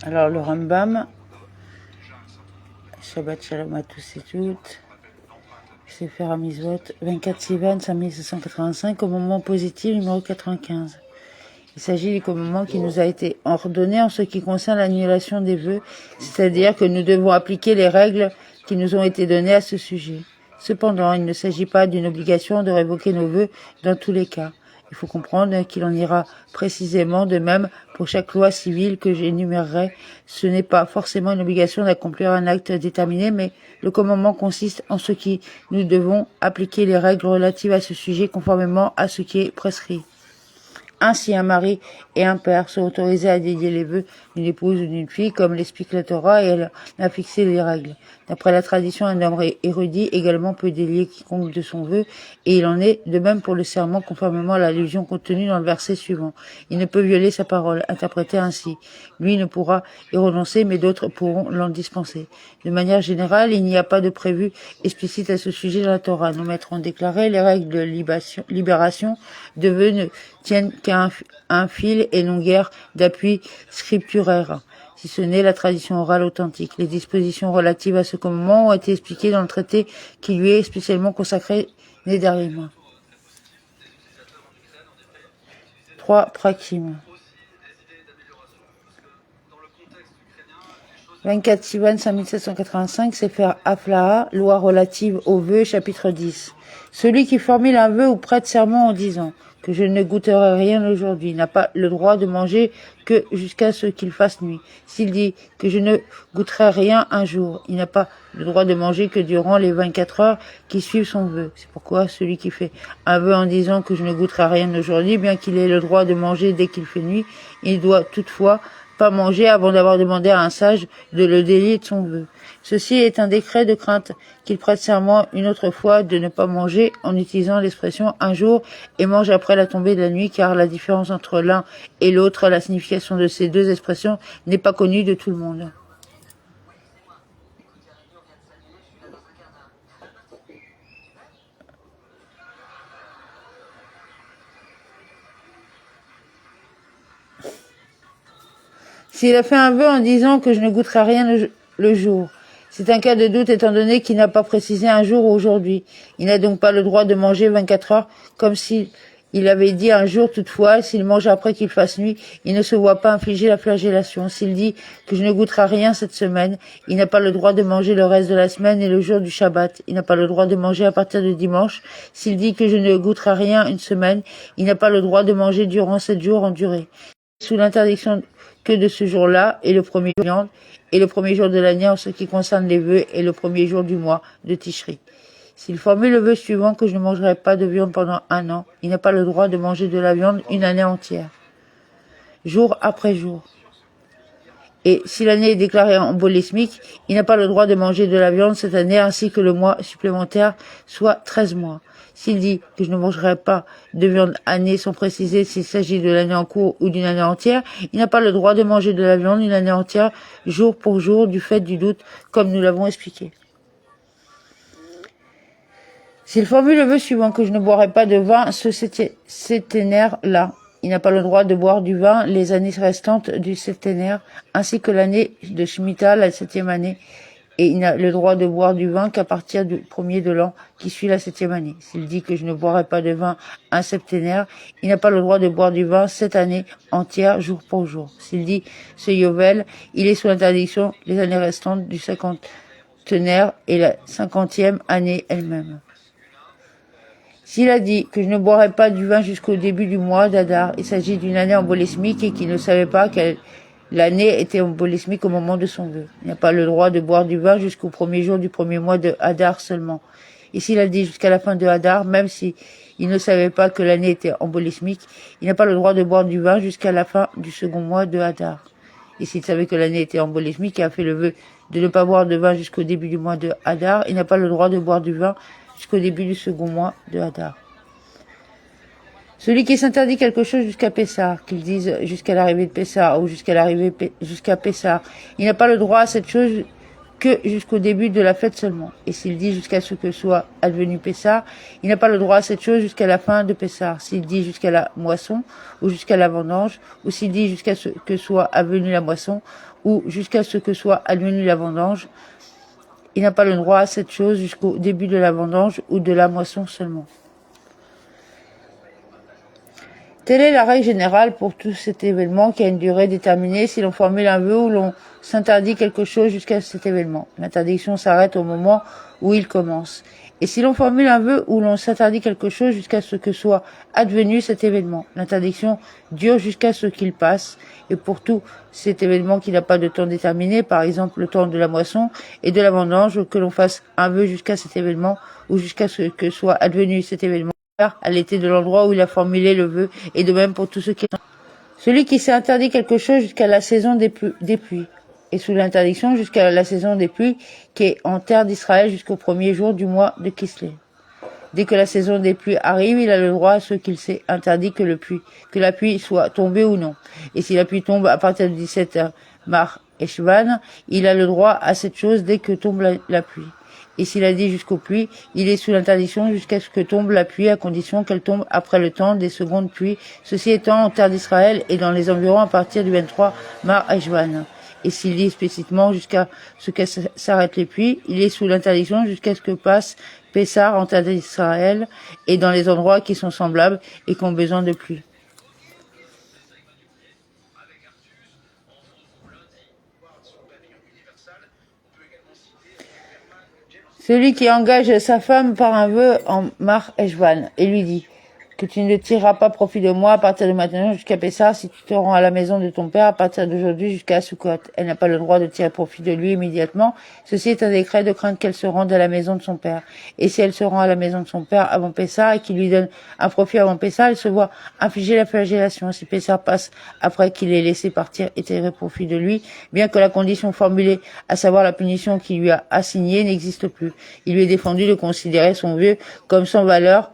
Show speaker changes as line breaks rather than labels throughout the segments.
Alors le Rambam, Shabbat Shalom à tous et toutes, Sefer HaMitzvot, 24 Sivan 5785, au moment positif numéro 95. Il s'agit du commandement qui nous a été ordonné en ce qui concerne l'annulation des vœux, c'est-à-dire que nous devons appliquer les règles qui nous ont été données à ce sujet. Cependant, il ne s'agit pas d'une obligation de révoquer nos vœux dans tous les cas. Il faut comprendre qu'il en ira précisément de même pour chaque loi civile que j'énumérerai. Ce n'est pas forcément une obligation d'accomplir un acte déterminé, mais le commandement consiste en ce qui nous devons appliquer les règles relatives à ce sujet conformément à ce qui est prescrit. Ainsi, un mari et un père sont autorisés à dédier les vœux d'une épouse ou d'une fille, comme l'explique la Torah, et elle a fixé les règles. D'après la tradition, un homme érudit également peut délier quiconque de son vœu, et il en est de même pour le serment, conformément à l'allusion contenue dans le verset suivant. Il ne peut violer sa parole, interprétée ainsi. Lui ne pourra y renoncer, mais d'autres pourront l'en dispenser. De manière générale, il n'y a pas de prévu explicite à ce sujet dans la Torah. Nos maîtres ont déclaré les règles de libération de vœux ne tiennent qu'à un fil et non guère d'appui scripturaire, si ce n'est la tradition orale authentique. Les dispositions relatives à ce commandement ont été expliquées dans le traité qui lui est spécialement consacré Nedarim. 3 Prakim. 24 Sivan 5785, Sefer Aflaha, loi relative aux vœux, chapitre 10. Celui qui formule un vœu ou prête serment en disant que je ne goûterai rien aujourd'hui n'a pas le droit de manger que jusqu'à ce qu'il fasse nuit. S'il dit que je ne goûterai rien un jour, il n'a pas le droit de manger que durant les 24 heures qui suivent son vœu. C'est pourquoi celui qui fait un vœu en disant que je ne goûterai rien aujourd'hui, bien qu'il ait le droit de manger dès qu'il fait nuit, il doit toutefois pas manger avant d'avoir demandé à un sage de le délier de son vœu. Ceci est un décret de crainte qu'il prête serment une autre fois de ne pas manger en utilisant l'expression un jour et mange après la tombée de la nuit, car la différence entre l'un et l'autre, la signification de ces deux expressions n'est pas connue de tout le monde. S'il a fait un vœu en disant que je ne goûterai rien le jour, c'est un cas de doute étant donné qu'il n'a pas précisé un jour ou aujourd'hui. Il n'a donc pas le droit de manger 24 heures comme s'il avait dit un jour. Toutefois, s'il mange après qu'il fasse nuit, il ne se voit pas infliger la flagellation. S'il dit que je ne goûterai rien cette semaine, il n'a pas le droit de manger le reste de la semaine et le jour du Shabbat. Il n'a pas le droit de manger à partir de dimanche. S'il dit que je ne goûterai rien une semaine, il n'a pas le droit de manger durant 7 jours en durée. Sous l'interdiction que de ce jour-là et le premier jour de viande et le premier jour de l'année en ce qui concerne les vœux et le premier jour du mois de Tishri. S'il formule le vœu suivant que je ne mangerai pas de viande pendant un an, il n'a pas le droit de manger de la viande une année entière, jour après jour. Et si l'année est déclarée embolismique, il n'a pas le droit de manger de la viande cette année ainsi que le mois supplémentaire, soit 13 mois. S'il dit que je ne mangerai pas de viande année sans préciser s'il s'agit de l'année en cours ou d'une année entière, il n'a pas le droit de manger de la viande une année entière, jour pour jour, du fait du doute, comme nous l'avons expliqué. S'il formule le vœu suivant que je ne boirai pas de vin ce septénaire-là, il n'a pas le droit de boire du vin les années restantes du septénaire, ainsi que l'année de Shemitah, la 7e année, et il n'a le droit de boire du vin qu'à partir du premier de l'an qui suit la 7e année. S'il dit que je ne boirai pas de vin un septénaire, il n'a pas le droit de boire du vin cette année entière, jour pour jour. S'il dit ce Yovel, il est sous l'interdiction les années restantes du cinquantenaire et la 50e année elle-même. S'il a dit que je ne boirai pas du vin jusqu'au début du mois d'Adar, il s'agit d'une année embolismique et qu'il ne savait pas quelle l'année était embolismique au moment de son vœu. Il n'a pas le droit de boire du vin jusqu'au premier jour du premier mois de Hadar seulement. Et s'il a dit jusqu'à la fin de Hadar, même si il ne savait pas que l'année était embolismique, il n'a pas le droit de boire du vin jusqu'à la fin du second mois de Hadar. Et s'il savait que l'année était embolismique et a fait le vœu de ne pas boire de vin jusqu'au début du mois de Hadar, il n'a pas le droit de boire du vin jusqu'au début du second mois de Hadar. Celui qui s'interdit quelque chose jusqu'à Pessah, qu'il dise jusqu'à l'arrivée de Pessah ou jusqu'à Pessah, il n'a pas le droit à cette chose que jusqu'au début de la fête seulement. Et s'il dit jusqu'à ce que soit advenu Pessah, il n'a pas le droit à cette chose jusqu'à la fin de Pessah. S'il dit jusqu'à la moisson, ou jusqu'à la vendange, ou s'il dit jusqu'à ce que soit advenu la moisson, ou jusqu'à ce que soit advenu la vendange, il n'a pas le droit à cette chose jusqu'au début de la vendange ou de la moisson seulement. Telle est la règle générale pour tout cet événement qui a une durée déterminée si l'on formule un vœu ou l'on s'interdit quelque chose jusqu'à cet événement. L'interdiction s'arrête au moment où il commence. Et si l'on formule un vœu ou l'on s'interdit quelque chose jusqu'à ce que soit advenu cet événement, l'interdiction dure jusqu'à ce qu'il passe. Et pour tout cet événement qui n'a pas de temps déterminé, par exemple le temps de la moisson et de la vendange, que l'on fasse un vœu jusqu'à cet événement ou jusqu'à ce que soit advenu cet événement, à l'été de l'endroit où il a formulé le vœu, et de même pour tout ce qui est... Celui qui s'est interdit quelque chose jusqu'à la saison des pluies, et sous l'interdiction jusqu'à la saison des pluies, qui est en terre d'Israël jusqu'au premier jour du mois de Kislev. Dès que la saison des pluies arrive, il a le droit à ce qu'il s'est interdit que la pluie soit tombée ou non. Et si la pluie tombe à partir du 17 Mar et Shvan, il a le droit à cette chose dès que tombe la pluie. Et s'il a dit jusqu'aux pluies, il est sous l'interdiction jusqu'à ce que tombe la pluie, à condition qu'elle tombe après le temps des secondes pluies, ceci étant en terre d'Israël et dans les environs à partir du 23 Mar Eshvan. Et s'il dit explicitement jusqu'à ce que s'arrêtent les pluies, il est sous l'interdiction jusqu'à ce que passe Pessah en terre d'Israël et dans les endroits qui sont semblables et qui ont besoin de pluie. Celui qui engage sa femme par un vœu en Mar Eshvan et lui dit que tu ne tireras pas profit de moi à partir de maintenant jusqu'à Pessah si tu te rends à la maison de ton père à partir d'aujourd'hui jusqu'à Sukkot. Elle n'a pas le droit de tirer profit de lui immédiatement. Ceci est un décret de crainte qu'elle se rende à la maison de son père. Et si elle se rend à la maison de son père avant Pessah et qu'il lui donne un profit avant Pessah, elle se voit infliger la flagellation. Si Pessah passe après qu'il ait laissé partir et tirer profit de lui, bien que la condition formulée, à savoir la punition qu'il lui a assignée, n'existe plus. Il lui est défendu de considérer son vœu comme sans valeur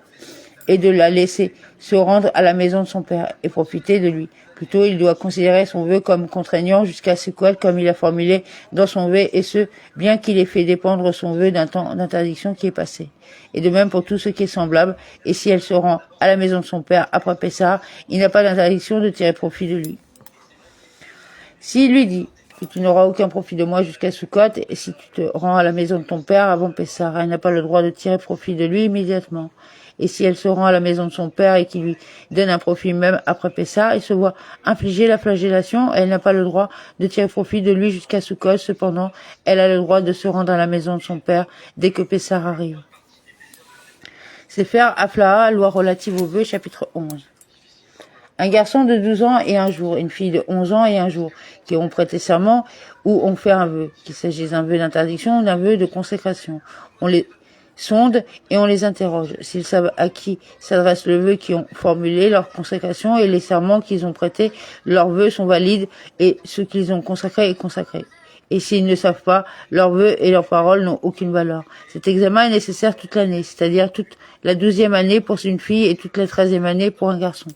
et de la laisser se rendre à la maison de son père et profiter de lui. Plutôt, il doit considérer son vœu comme contraignant jusqu'à ce quoi, comme il a formulé dans son vœu, et ce, bien qu'il ait fait dépendre son vœu d'un temps d'interdiction qui est passé. Et de même pour tout ce qui est semblable, et si elle se rend à la maison de son père après Pessah, il n'a pas d'interdiction de tirer profit de lui. S'il lui dit que tu n'auras aucun profit de moi jusqu'à Sukkot, et si tu te rends à la maison de ton père avant Pessah, elle n'a pas le droit de tirer profit de lui immédiatement. Et si elle se rend à la maison de son père et qu'il lui donne un profit même après Pessah, elle se voit infliger la flagellation, elle n'a pas le droit de tirer profit de lui jusqu'à Sukkot. Cependant, elle a le droit de se rendre à la maison de son père dès que Pessah arrive. Sefer Aflaha, loi relative au vœu, chapitre 11. Un garçon de 12 ans et un jour, une fille de 11 ans et un jour, qui ont prêté serment ou ont fait un vœu, qu'il s'agisse d'un vœu d'interdiction ou d'un vœu de consécration. On les sonde et on les interroge. S'ils savent à qui s'adresse le vœu qui ont formulé leur consécration et les serments qu'ils ont prêtés, leurs vœux sont valides et ce qu'ils ont consacré est consacré. Et s'ils ne savent pas, leurs vœux et leurs paroles n'ont aucune valeur. Cet examen est nécessaire toute l'année, c'est-à-dire toute la 12e année pour une fille et toute la 13e année pour un garçon.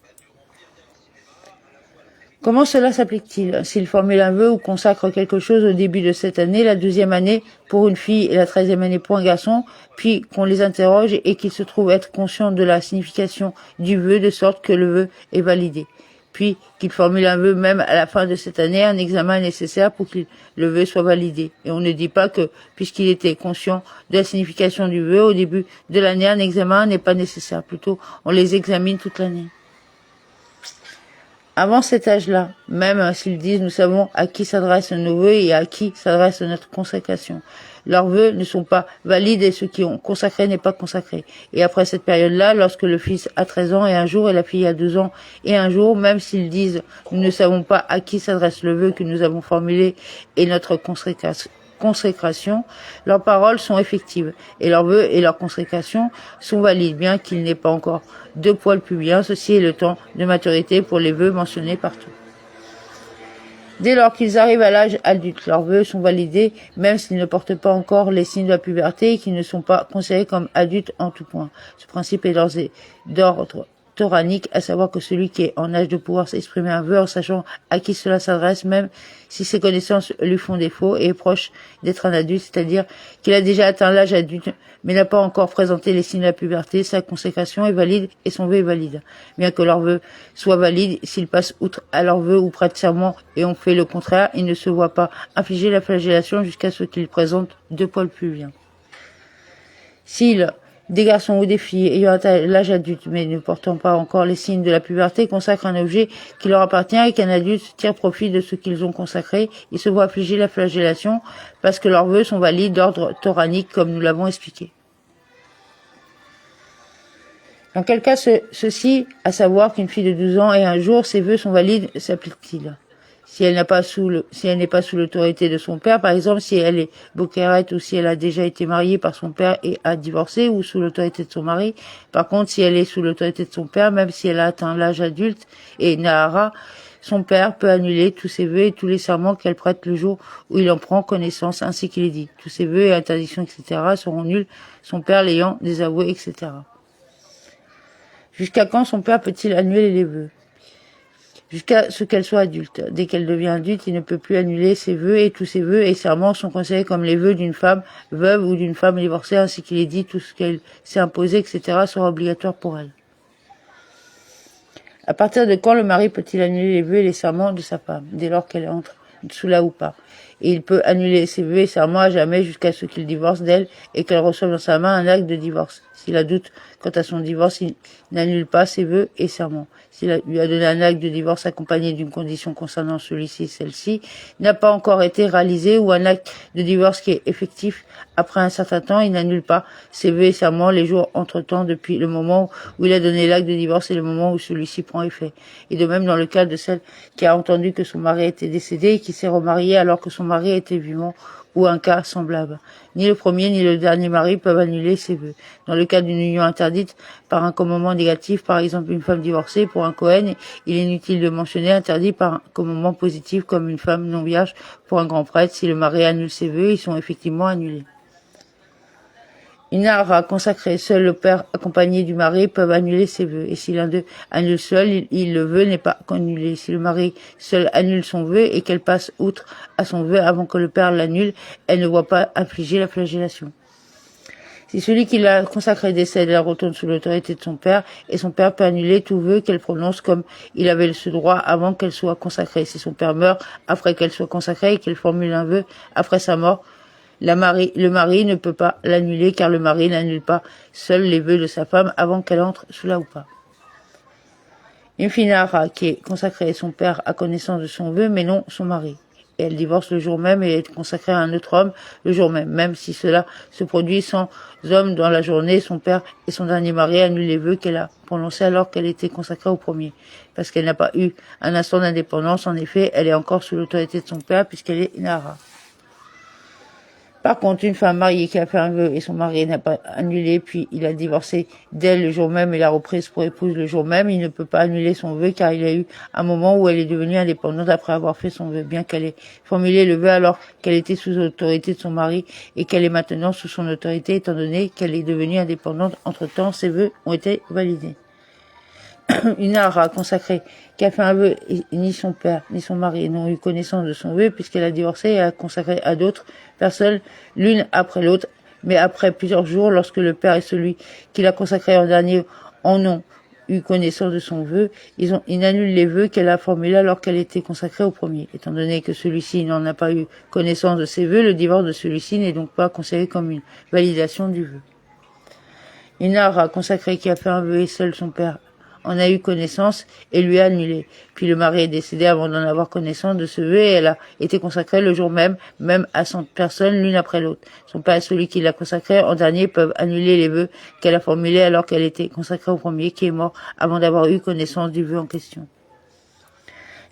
Comment cela s'applique-t-il? S'il formule un vœu ou consacre quelque chose au début de cette année, la 12e année pour une fille et la 13e année pour un garçon, puis qu'on les interroge et qu'ils se trouvent être conscients de la signification du vœu de sorte que le vœu est validé. Puis qu'ils formulent un vœu même à la fin de cette année, un examen est nécessaire pour que le vœu soit validé. Et on ne dit pas que, puisqu'il était conscient de la signification du vœu, au début de l'année, un examen n'est pas nécessaire. Plutôt, on les examine toute l'année. Avant cet âge-là, même s'ils disent nous savons à qui s'adressent nos vœux et à qui s'adresse notre consécration. Leurs vœux ne sont pas valides et ce qui ont consacré n'est pas consacré. Et après cette période-là, lorsque le fils a 13 ans et un jour et la fille a 12 ans et un jour, même s'ils disent nous ne savons pas à qui s'adresse le vœu que nous avons formulé et notre consécration, leurs paroles sont effectives et leurs vœux et leur consécration sont valides, bien qu'il n'ait pas encore de poils pubiens. Ceci est le temps de maturité pour les vœux mentionnés partout. Dès lors qu'ils arrivent à l'âge adulte, leurs vœux sont validés, même s'ils ne portent pas encore les signes de la puberté et qu'ils ne sont pas considérés comme adultes en tout point. Ce principe est d'ordre toranique, à savoir que celui qui est en âge de pouvoir s'exprimer un vœu en sachant à qui cela s'adresse, même si ses connaissances lui font défaut, et est proche d'être un adulte, c'est-à-dire qu'il a déjà atteint l'âge adulte, mais n'a pas encore présenté les signes de la puberté, sa consécration est valide et son vœu est valide. Bien que leur vœu soit valide, s'ils passent outre à leur vœu ou prêtent serment et ont fait le contraire, ils ne se voient pas infliger la flagellation jusqu'à ce qu'ils présentent 2 poils pluviens. S'ils, des garçons ou des filles ayant atteint l'âge adulte mais ne portant pas encore les signes de la puberté, consacrent un objet qui leur appartient et qu'un adulte tire profit de ce qu'ils ont consacré, ils se voient affliger la flagellation parce que leurs vœux sont valides d'ordre toranique comme nous l'avons expliqué. Dans quel cas ceci, à savoir qu'une fille de 12 ans et un jour, ses vœux sont valides, s'applique-t-il? Si elle n'est pas sous l'autorité de son père, par exemple, si elle est bokérette ou si elle a déjà été mariée par son père et a divorcé ou sous l'autorité de son mari. Par contre, si elle est sous l'autorité de son père, même si elle a atteint l'âge adulte et Nahara, son père peut annuler tous ses vœux et tous les serments qu'elle prête le jour où il en prend connaissance, ainsi qu'il est dit. Tous ses vœux et interdictions, etc. seront nuls, son père l'ayant désavoué, etc. Jusqu'à quand son père peut-il annuler les vœux? Jusqu'à ce qu'elle soit adulte. Dès qu'elle devient adulte, il ne peut plus annuler ses vœux et tous ses vœux et serments sont considérés comme les vœux d'une femme veuve ou d'une femme divorcée, ainsi qu'il est dit, tout ce qu'elle s'est imposé, etc. sera obligatoire pour elle. À partir de quand le mari peut-il annuler les vœux et les serments de sa femme, dès lors qu'elle entre sous la houpa? Et il peut annuler ses vœux et serments à jamais jusqu'à ce qu'il divorce d'elle et qu'elle reçoive dans sa main un acte de divorce. S'il a doute quant à son divorce, il n'annule pas ses vœux et serments. S'il lui a donné un acte de divorce accompagné d'une condition concernant celui-ci, celle-ci, n'a pas encore été réalisé ou un acte de divorce qui est effectif après un certain temps, il n'annule pas ses vœux et serments les jours entre-temps depuis le moment où il a donné l'acte de divorce et le moment où celui-ci prend effet. Et de même dans le cas de celle qui a entendu que son mari était décédé et qui s'est remariée alors que son mari était vivant, ou un cas semblable. Ni le premier ni le dernier mari peuvent annuler ses vœux. Dans le cas d'une union interdite par un commandement négatif, par exemple une femme divorcée pour un Kohen, il est inutile de mentionner interdit par un commandement positif comme une femme non vierge pour un grand prêtre. Si le mari annule ses vœux, ils sont effectivement annulés. Une nahara consacrée seul le père accompagné du mari peuvent annuler ses vœux. Et si l'un d'eux annule seul, le vœu n'est pas annulé. Si le mari seul annule son vœu et qu'elle passe outre à son vœu avant que le père l'annule, elle ne voit pas infliger la flagellation. Si celui qui l'a consacrée décède, elle retourne sous l'autorité de son père et son père peut annuler tout vœu qu'elle prononce comme il avait ce droit avant qu'elle soit consacrée. Si son père meurt après qu'elle soit consacrée et qu'elle formule un vœu après sa mort, le mari ne peut pas l'annuler car le mari n'annule pas seul les vœux de sa femme avant qu'elle entre sous la houpa. Une fille nahara qui est consacrée, son père a connaissance de son vœu mais non son mari. Et elle divorce le jour même et est consacrée à un autre homme le jour même. Même si cela se produit sans homme dans la journée, son père et son dernier mari annulent les vœux qu'elle a prononcés alors qu'elle était consacrée au premier. Parce qu'elle n'a pas eu un instant d'indépendance, en effet, elle est encore sous l'autorité de son père puisqu'elle est nahara. Par contre, une femme mariée qui a fait un vœu et son mari n'a pas annulé, puis il a divorcé d'elle le jour même et l'a reprise pour épouse le jour même, il ne peut pas annuler son vœu car il y a eu un moment où elle est devenue indépendante après avoir fait son vœu, bien qu'elle ait formulé le vœu alors qu'elle était sous l'autorité de son mari et qu'elle est maintenant sous son autorité étant donné qu'elle est devenue indépendante. Entre-temps, ses vœux ont été validés. Une nahara consacrée qui a fait un vœu et ni son père ni son mari n'ont eu connaissance de son vœu puisqu'elle a divorcé et a consacré à d'autres personnes l'une après l'autre, mais après plusieurs jours lorsque le père et celui qui l'a consacré en dernier en ont eu connaissance de son vœu, ils annulent les vœux qu'elle a formulés alors qu'elle était consacrée au premier. Étant donné que celui-ci n'en a pas eu connaissance de ses vœux, le divorce de celui-ci n'est donc pas considéré comme une validation du vœu. Une nahara consacrée qui a fait un vœu et seul son père en a eu connaissance et lui a annulé. Puis le mari est décédé avant d'en avoir connaissance de ce vœu et elle a été consacrée le jour même à 100 personnes l'une après l'autre. Son père et celui qui l'a consacrée en dernier peuvent annuler les vœux qu'elle a formulés alors qu'elle était consacrée au premier qui est mort avant d'avoir eu connaissance du vœu en question.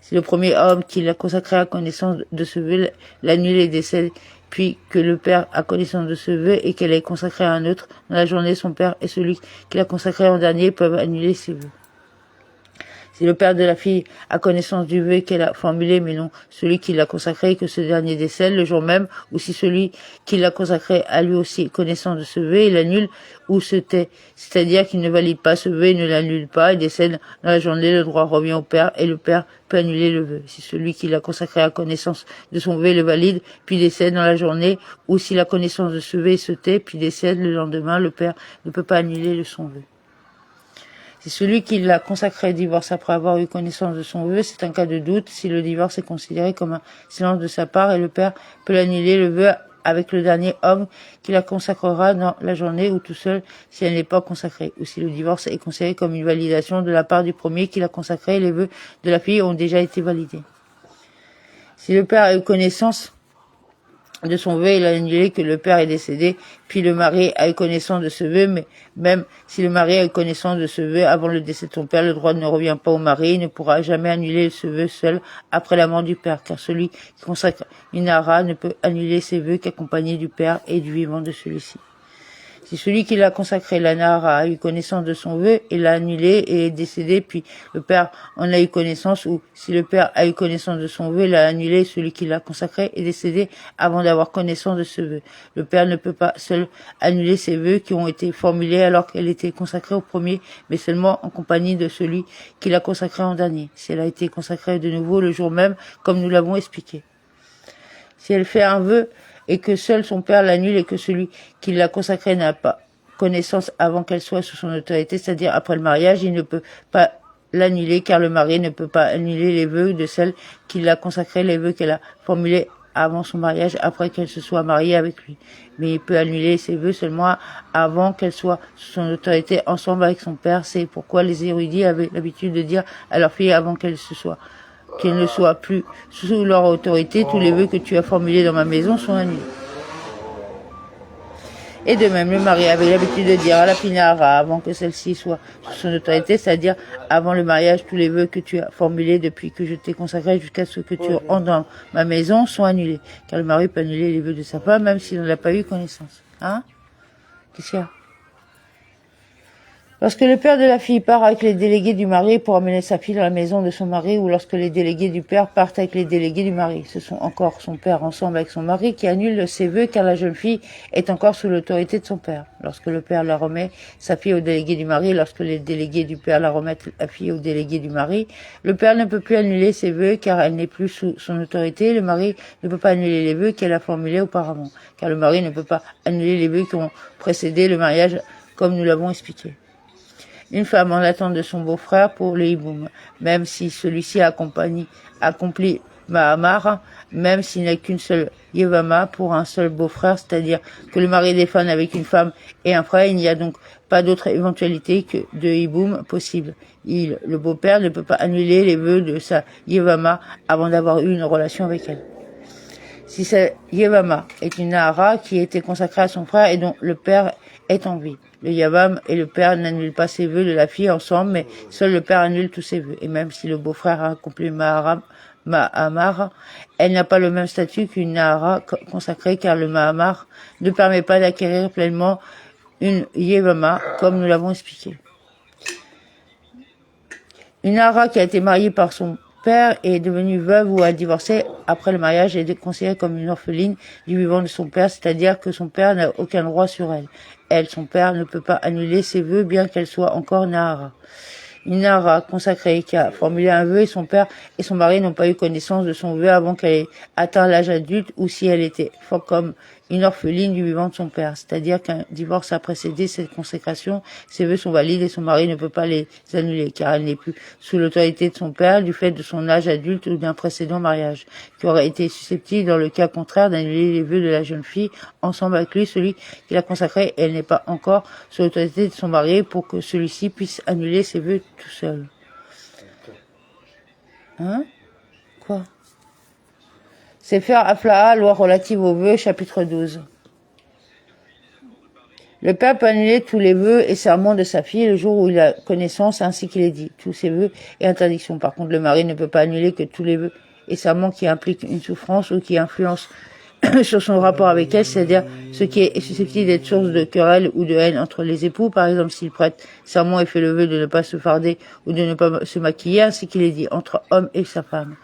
Si le premier homme qui l'a consacré a connaissance de ce vœu l'annule et décède, puis que le père a connaissance de ce vœu et qu'elle est consacrée à un autre, dans la journée son père et celui qui l'a consacré en dernier peuvent annuler ses vœux. Si le père de la fille a connaissance du vœu qu'elle a formulé, mais non celui qui l'a consacré, que ce dernier décède le jour même, ou si celui qui l'a consacré a lui aussi connaissance de ce vœu, il l'annule ou se tait. C'est-à-dire qu'il ne valide pas ce vœu et ne l'annule pas, et décède dans la journée, le droit revient au père, et le père peut annuler le vœu. Si celui qui l'a consacré a connaissance de son vœu le valide, puis décède dans la journée, ou s'il a connaissance de ce vœu et se tait, puis décède le lendemain, le père ne peut pas annuler son vœu. Si celui qui l'a consacré divorce après avoir eu connaissance de son vœu, c'est un cas de doute si le divorce est considéré comme un silence de sa part et le père peut l'annuler le vœu avec le dernier homme qui la consacrera dans la journée ou tout seul si elle n'est pas consacrée, ou si le divorce est considéré comme une validation de la part du premier qui l'a consacré et les vœux de la fille ont déjà été validés. Si le père a eu connaissance de son vœu, il a annulé que le père est décédé, puis le mari a eu connaissance de ce vœu, mais même si le mari a eu connaissance de ce vœu avant le décès de son père, le droit ne revient pas au mari, il ne pourra jamais annuler ce vœu seul après la mort du père, car celui qui consacre une hara ne peut annuler ses vœux qu'accompagné du père et du vivant de celui-ci. Si celui qui l'a consacré, la nahara, a eu connaissance de son vœu et l'a annulé et est décédé, puis le père en a eu connaissance, ou si le père a eu connaissance de son vœu et l'a annulé, celui qui l'a consacré est décédé avant d'avoir connaissance de ce vœu. Le père ne peut pas seul annuler ses vœux qui ont été formulés alors qu'elle était consacrée au premier, mais seulement en compagnie de celui qui l'a consacré en dernier, si elle a été consacrée de nouveau le jour même, comme nous l'avons expliqué. Si elle fait un vœu et que seul son père l'annule et que celui qui l'a consacré n'a pas connaissance avant qu'elle soit sous son autorité, c'est-à-dire après le mariage, il ne peut pas l'annuler car le mari ne peut pas annuler les vœux de celle qui l'a consacré, les vœux qu'elle a formulés avant son mariage, après qu'elle se soit mariée avec lui. Mais il peut annuler ses vœux seulement avant qu'elle soit sous son autorité ensemble avec son père. C'est pourquoi les érudits avaient l'habitude de dire à leur fille avant qu'elle ne soit plus sous leur autorité, tous les vœux que tu as formulés dans ma maison sont annulés. Et de même, le mari avait l'habitude de dire à la pinara, avant que celle-ci soit sous son autorité, c'est-à-dire avant le mariage, tous les vœux que tu as formulés depuis que je t'ai consacré jusqu'à ce que tu entres dans ma maison sont annulés. Car le mari peut annuler les vœux de sa femme, même s'il n'en a pas eu connaissance. Hein? Qu'est-ce qu'il y a? Lorsque le père de la fille part avec les délégués du mari pour amener sa fille dans la maison de son mari, ou lorsque les délégués du père partent avec les délégués du mari, ce sont encore son père ensemble avec son mari qui annulent ses vœux car la jeune fille est encore sous l'autorité de son père. Lorsque le père la remet sa fille aux délégués du mari, lorsque les délégués du père la remettent la fille aux délégués du mari, le père ne peut plus annuler ses vœux car elle n'est plus sous son autorité, le mari ne peut pas annuler les vœux qu'elle a formulés auparavant, car le mari ne peut pas annuler les vœux qui ont précédé le mariage comme nous l'avons expliqué. Une femme en attente de son beau-frère pour le hiboum, même si celui-ci accompli Mahamar, même s'il n'est qu'une seule Yevama pour un seul beau-frère, c'est-à-dire que le mari défend avec une femme et un frère, il n'y a donc pas d'autre éventualité que de hiboum possible. Le beau-père ne peut pas annuler les vœux de sa Yevama avant d'avoir eu une relation avec elle. Si sa Yevama est une Nahara qui a été consacrée à son frère et dont le père est en vie, le Yavam et le père n'annulent pas ses vœux de la fille ensemble, mais seul le père annule tous ses vœux. Et même si le beau-frère a accompli Mahamar, elle n'a pas le même statut qu'une Nahara consacrée, car le Mahamar ne permet pas d'acquérir pleinement une Yevama, comme nous l'avons expliqué. Une Nahara qui a été mariée par son père est devenue veuve ou a divorcé après le mariage et est considérée comme une orpheline du vivant de son père, c'est-à-dire que son père n'a aucun droit sur elle. Elle, son père, ne peut pas annuler ses vœux bien qu'elle soit encore Nahara. Une Nahara consacrée qui a formulé un vœu et son père et son mari n'ont pas eu connaissance de son vœu avant qu'elle ait atteint l'âge adulte ou si elle était comme une orpheline du vivant de son père. C'est-à-dire qu'un divorce a précédé cette consécration, ses vœux sont valides et son mari ne peut pas les annuler car elle n'est plus sous l'autorité de son père du fait de son âge adulte ou d'un précédent mariage, qui aurait été susceptible dans le cas contraire d'annuler les vœux de la jeune fille ensemble avec lui, celui qui l'a consacré, et elle n'est pas encore sous l'autorité de son mari pour que celui-ci puisse annuler ses vœux tout seul. Hein? Quoi? Sefer Aflaha, loi relative aux vœux, chapitre 12. Le père peut annuler tous les vœux et serments de sa fille le jour où il a connaissance, ainsi qu'il est dit, tous ses vœux et interdictions. Par contre, le mari ne peut pas annuler que tous les vœux et serments qui impliquent une souffrance ou qui influencent sur son rapport avec elle, c'est-à-dire ce qui est susceptible d'être source de querelle ou de haine entre les époux. Par exemple, s'il prête serment et fait le vœu de ne pas se farder ou de ne pas se maquiller, ainsi qu'il est dit entre homme et sa femme.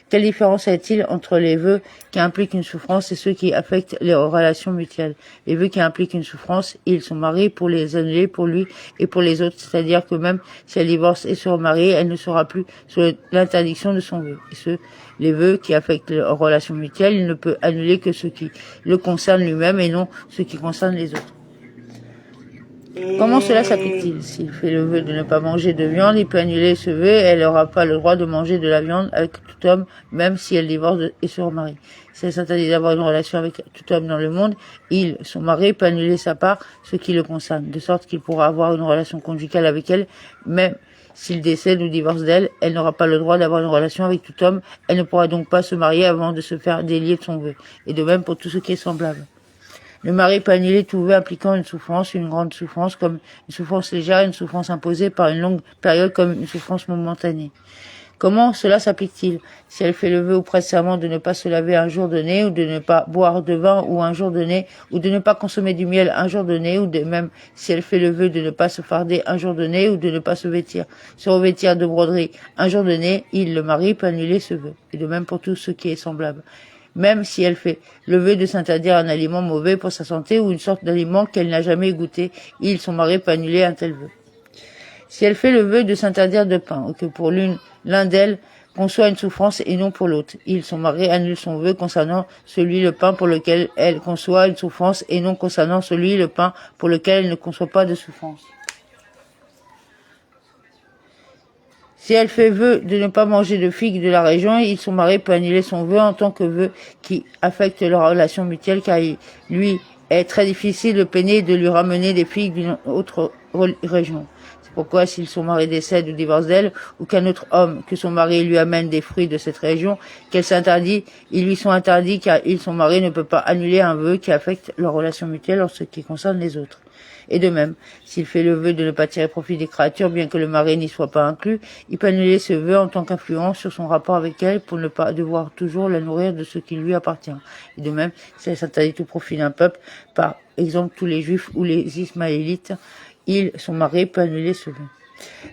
Quelle différence y a-t-il entre les vœux qui impliquent une souffrance et ceux qui affectent les relations mutuelles? Les vœux qui impliquent une souffrance, ils sont mariés pour les annuler pour lui et pour les autres, c'est-à-dire que même si elle divorce et se remarie, elle ne sera plus sous l'interdiction de son vœu. Et les vœux qui affectent les relations mutuelles, il ne peut annuler que ce qui le concerne lui-même et non ce qui concerne les autres. Comment cela s'applique-t-il? S'il fait le vœu de ne pas manger de viande, il peut annuler ce vœu et elle n'aura pas le droit de manger de la viande avec tout homme, même si elle divorce et se remarie. Si elle s'interdit d'avoir une relation avec tout homme dans le monde, son mari peut annuler sa part, ce qui le concerne, de sorte qu'il pourra avoir une relation conjugale avec elle, même s'il décède ou divorce d'elle, elle n'aura pas le droit d'avoir une relation avec tout homme, elle ne pourra donc pas se marier avant de se faire délier de son vœu. Et de même pour tout ce qui est semblable. Le mari peut annuler tout vœu impliquant une souffrance, une grande souffrance, comme une souffrance légère, une souffrance imposée par une longue période, comme une souffrance momentanée. Comment cela s'applique-t-il? Si elle fait le vœu ou prête serment de ne pas se laver un jour donné, ou de ne pas boire de vin ou un jour donné, ou de ne pas consommer du miel un jour donné, ou de même si elle fait le vœu de ne pas se farder un jour donné, ou de ne pas se revêtir de broderie un jour donné, le mari peut annuler ce vœu. Et de même pour tout ce qui est semblable. Même si elle fait le vœu de s'interdire un aliment mauvais pour sa santé ou une sorte d'aliment qu'elle n'a jamais goûté, son mari peut annuler un tel vœu. Si elle fait le vœu de s'interdire de pain, ou que pour l'un d'elles conçoit une souffrance et non pour l'autre, son mari annule son vœu concernant celui le pain pour lequel elle conçoit une souffrance et non concernant celui le pain pour lequel elle ne conçoit pas de souffrance. Si elle fait vœu de ne pas manger de figues de la région, son mari peut annuler son vœu en tant que vœu qui affecte leur relation mutuelle, car il lui est très difficile de peiner et de lui ramener des figues d'une autre région. C'est pourquoi si son mari décède ou divorce d'elle, ou qu'un autre homme que son mari lui amène des fruits de cette région, qu'elle s'interdit, ils lui sont interdits car son mari ne peut pas annuler un vœu qui affecte leur relation mutuelle en ce qui concerne les autres. Et de même, s'il fait le vœu de ne pas tirer profit des créatures, bien que le mari n'y soit pas inclus, il peut annuler ce vœu en tant qu'influence sur son rapport avec elle pour ne pas devoir toujours la nourrir de ce qui lui appartient. Et de même, si elle s'interdit tout profit d'un peuple, par exemple tous les juifs ou les ismaélites, son mari peut annuler ce vœu.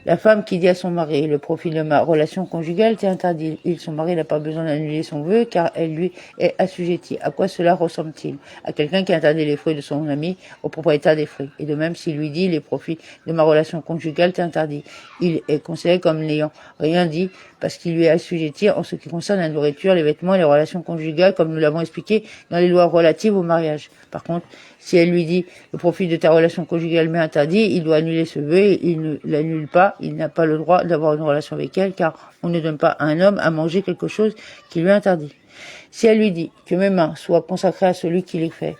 La femme qui dit à son mari, le profit de ma relation conjugale t'est interdit. Son mari n'a pas besoin d'annuler son vœu car elle lui est assujettie. À quoi cela ressemble-t-il? À quelqu'un qui interdit les fruits de son ami au propriétaire des fruits. Et de même, s'il lui dit, les profits de ma relation conjugale t'est interdit. Il est considéré comme n'ayant rien dit parce qu'il lui est assujetti en ce qui concerne la nourriture, les vêtements et les relations conjugales, comme nous l'avons expliqué dans les lois relatives au mariage. Par contre, si elle lui dit le profit de ta relation conjugale m'est interdit, il doit annuler ce vœu et il ne l'annule pas, il n'a pas le droit d'avoir une relation avec elle car on ne donne pas à un homme à manger quelque chose qui lui est interdit. Si elle lui dit que mes mains soient consacrées à celui qui les fait,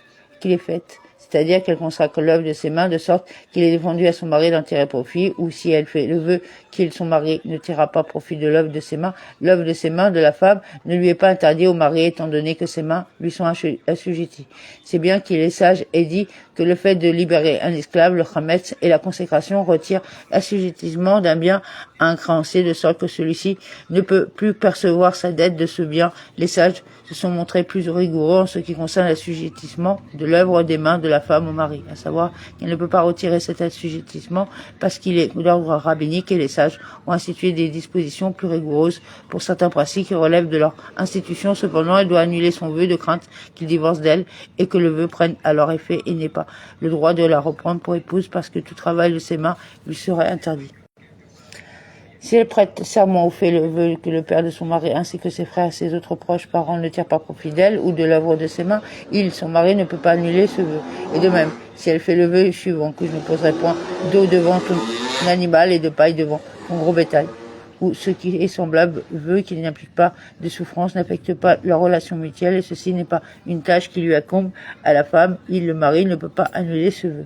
c'est-à-dire qu'elle consacre l'œuvre de ses mains de sorte qu'il est défendu à son mari d'en tirer profit, ou si elle fait le vœu son mari ne tirera pas profit de l'œuvre de ses mains, l'œuvre de ses mains de la femme ne lui est pas interdite au mari étant donné que ses mains lui sont assujetties. C'est bien qu'il est sage et dit que le fait de libérer un esclave, le chametz et la consécration retire l'assujettissement d'un bien à un créancier de sorte que celui-ci ne peut plus percevoir sa dette de ce bien. Les sages se sont montrés plus rigoureux en ce qui concerne l'assujettissement de l'œuvre des mains de la femme au mari, à savoir qu'elle ne peut pas retirer cet assujettissement parce qu'il est d'ordre rabbinique et les sages ont institué des dispositions plus rigoureuses pour certains principes qui relèvent de leur institution. Cependant, elle doit annuler son vœu de crainte qu'il divorce d'elle et que le vœu prenne alors effet et n'ait pas le droit de la reprendre pour épouse parce que tout travail de ses mains lui serait interdit. Si elle prête serment ou fait le vœu que le père de son mari ainsi que ses frères et ses autres proches parents ne tirent pas profit d'elle ou de l'œuvre de ses mains, son mari ne peut pas annuler ce vœu. Et de même, si elle fait le vœu suivant, que je ne poserai point d'eau devant ton animal et de paille devant ton gros bétail, ou ce qui est semblable vœu qui n'implique pas de souffrance, n'affecte pas leur relation mutuelle et ceci n'est pas une tâche qui lui incombe à la femme, le mari ne peut pas annuler ce vœu.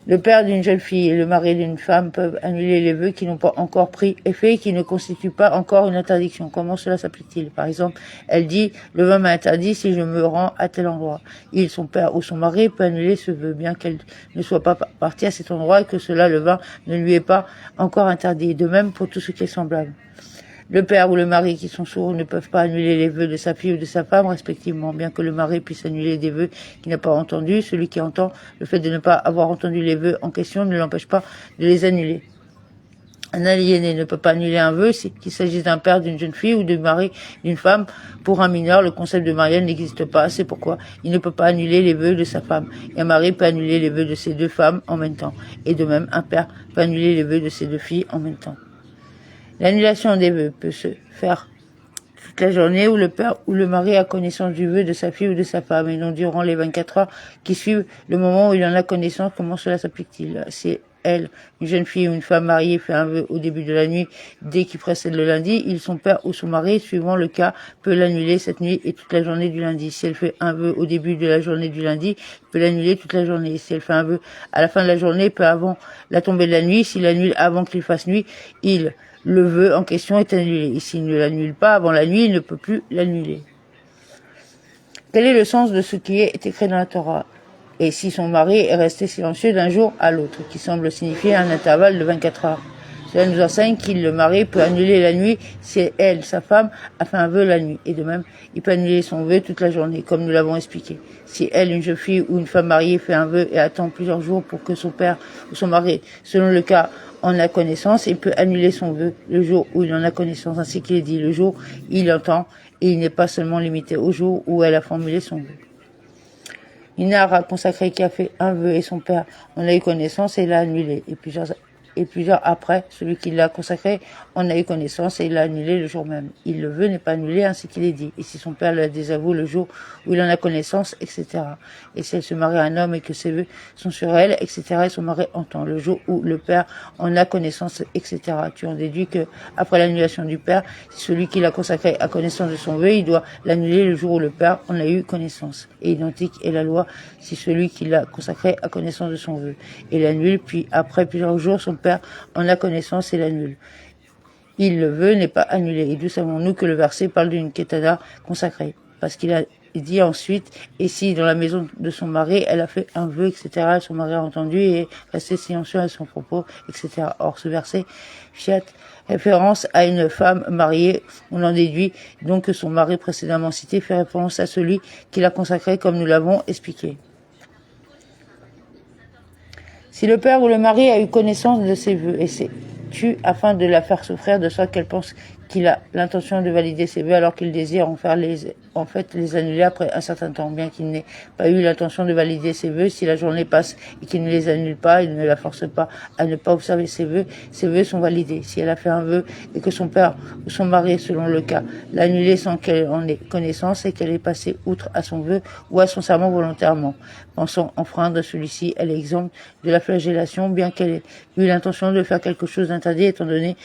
Le père d'une jeune fille et le mari d'une femme peuvent annuler les vœux qui n'ont pas encore pris effet et qui ne constituent pas encore une interdiction. Comment cela s'applique-t-il? Par exemple, elle dit « Le vin m'a interdit si je me rends à tel endroit ». Son père ou son mari peut annuler ce vœu, bien qu'elle ne soit pas partie à cet endroit et que cela, le vin, ne lui est pas encore interdit. De même pour tout ce qui est semblable. Le père ou le mari qui sont sourds ne peuvent pas annuler les vœux de sa fille ou de sa femme, respectivement, bien que le mari puisse annuler des vœux qu'il n'a pas entendus. Celui qui entend le fait de ne pas avoir entendu les vœux en question ne l'empêche pas de les annuler. Un aliéné ne peut pas annuler un vœu, qu'il s'agisse d'un père, d'une jeune fille ou du mari d'une femme. Pour un mineur, le concept de mariage n'existe pas, c'est pourquoi il ne peut pas annuler les vœux de sa femme. Et un mari peut annuler les vœux de ses deux femmes en même temps. Et de même, un père peut annuler les vœux de ses deux filles en même temps. L'annulation des vœux peut se faire toute la journée où le père ou le mari a connaissance du vœu de sa fille ou de sa femme, et non durant les 24 heures qui suivent le moment où il en a connaissance. Comment cela s'applique-t-il? C'est elle, une jeune fille ou une femme mariée, fait un vœu au début de la nuit, dès qu'il précède le lundi, son père ou son mari, suivant le cas, peut l'annuler cette nuit et toute la journée du lundi. Si elle fait un vœu au début de la journée du lundi, il peut l'annuler toute la journée. Si elle fait un vœu à la fin de la journée, peu avant la tombée de la nuit, s'il l'annule avant qu'il fasse nuit, le vœu en question est annulé. Et s'il ne l'annule pas avant la nuit, il ne peut plus l'annuler. Quel est le sens de ce qui est écrit dans la Torah? Et si son mari est resté silencieux d'un jour à l'autre, qui semble signifier un intervalle de 24 heures. Cela nous enseigne qu'il, le mari, peut annuler la nuit si elle, sa femme, a fait un vœu la nuit. Et de même, il peut annuler son vœu toute la journée, comme nous l'avons expliqué. Si elle, une jeune fille ou une femme mariée, fait un vœu et attend plusieurs jours pour que son père ou son mari, selon le cas, en a connaissance, il peut annuler son vœu le jour où il en a connaissance, ainsi qu'il est dit, le jour où il entend, et il n'est pas seulement limité au jour où elle a formulé son vœu. Inara consacré qui a fait un vœu et son père en a eu connaissance et l'a annulé. Et plusieurs après, celui qui l'a consacré en a eu connaissance et il l'a annulé le jour même. Il le veut n'est pas annulé ainsi qu'il est dit. Et si son père le désavoue le jour où il en a connaissance, etc. Et si elle se marie à un homme et que ses vœux sont sur elle, etc. et son mari entend le jour où le père en a connaissance, etc. Tu en déduis que après l'annulation du père, si celui qui l'a consacré a connaissance de son vœu, il doit l'annuler le jour où le père en a eu connaissance. Et identique est la loi si celui qui l'a consacré a connaissance de son vœu et l'annule, puis après plusieurs jours, son père en a connaissance et l'annule. Il le veut n'est pas annulé. Et d'où savons-nous que le verset parle d'une ketana consacrée? Parce qu'il a dit ensuite, et si dans la maison de son mari, elle a fait un vœu, etc., son mari a entendu et est resté silencieux à son propos, etc. Or, ce verset fiat référence à une femme mariée. On en déduit donc que son mari précédemment cité fait référence à celui qui l'a consacré, comme nous l'avons expliqué. Si le père ou le mari a eu connaissance de ses vœux et s'est tu afin de la faire souffrir, de sorte qu'elle pense qu'il a l'intention de valider ses vœux alors qu'il désire en fait les annuler après un certain temps, bien qu'il n'ait pas eu l'intention de valider ses vœux. Si la journée passe et qu'il ne les annule pas, il ne la force pas à ne pas observer ses vœux sont validés. Si elle a fait un vœu et que son père ou son mari, selon le cas, l'a annulé sans qu'elle en ait connaissance et qu'elle ait passé outre à son vœu ou à son serment volontairement, pensant enfreindre celui-ci, elle est exempte de la flagellation, bien qu'elle ait eu l'intention de faire quelque chose d'interdit, étant donné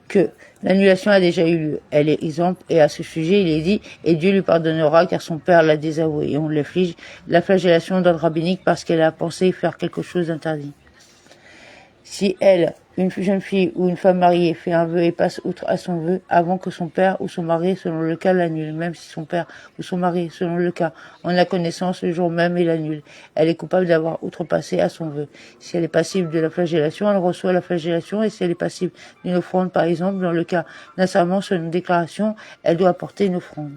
que l'annulation a déjà eu lieu. Elle est exempte, et à ce sujet, il est dit, et Dieu lui pardonnera car son père l'a désavoué. Et on l'afflige la flagellation d'ordre rabbinique parce qu'elle a pensé faire quelque chose d'interdit. Si elle, une jeune fille ou une femme mariée, fait un vœu et passe outre à son vœu avant que son père ou son mari, selon le cas, l'annule, même si son père ou son mari, selon le cas, en a connaissance le jour même et l'annule, elle est coupable d'avoir outrepassé à son vœu. Si elle est passible de la flagellation, elle reçoit la flagellation, et si elle est passible d'une offrande, par exemple, dans le cas d'un serment sur une déclaration, elle doit apporter une offrande.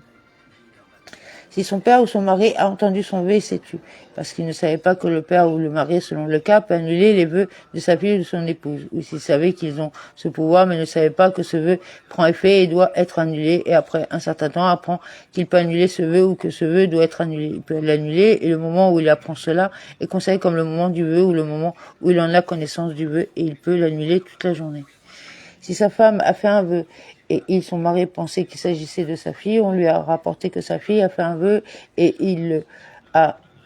Si son père ou son mari a entendu son vœu et s'est tu, parce qu'il ne savait pas que le père ou le mari, selon le cas, peut annuler les vœux de sa fille ou de son épouse, ou s'il savait qu'ils ont ce pouvoir, mais ne savait pas que ce vœu prend effet et doit être annulé, et après un certain temps apprend qu'il peut annuler ce vœu ou que ce vœu doit être annulé. Il peut l'annuler, et le moment où il apprend cela est considéré comme le moment du vœu ou le moment où il en a connaissance du vœu, et il peut l'annuler toute la journée. Si sa femme a fait un vœu et son mari pensait qu'il s'agissait de sa fille, on lui a rapporté que sa fille a fait un vœu et il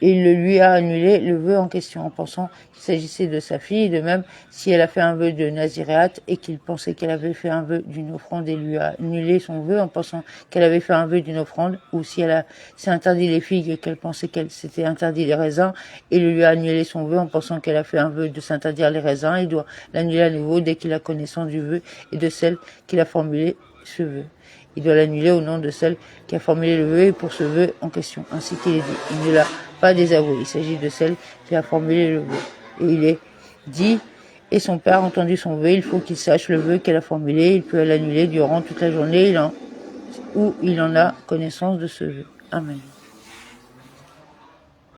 lui a annulé le vœu en question en pensant qu'il s'agissait de sa fille. De même, si elle a fait un vœu de naziréat et qu'il pensait qu'elle avait fait un vœu d'une offrande et lui a annulé son vœu en pensant qu'elle avait fait un vœu d'une offrande, ou si elle s'est interdit les figues et qu'elle pensait qu'elle s'était interdit les raisins et lui a annulé son vœu en pensant qu'elle a fait un vœu de s'interdire les raisins, il doit l'annuler à nouveau dès qu'il a connaissance du vœu et de celle qu'il a formulé ce vœu. Il doit l'annuler au nom de celle qui a formulé le vœu et pour ce vœu en question, ainsi qu'il est dit. Il ne l'a pas désavoué, il s'agit de celle qui a formulé le vœu. Et il est dit, et son père a entendu son vœu. Il faut qu'il sache le vœu qu'elle a formulé. Il peut l'annuler durant toute la journée ou il en a connaissance de ce vœu. Amen.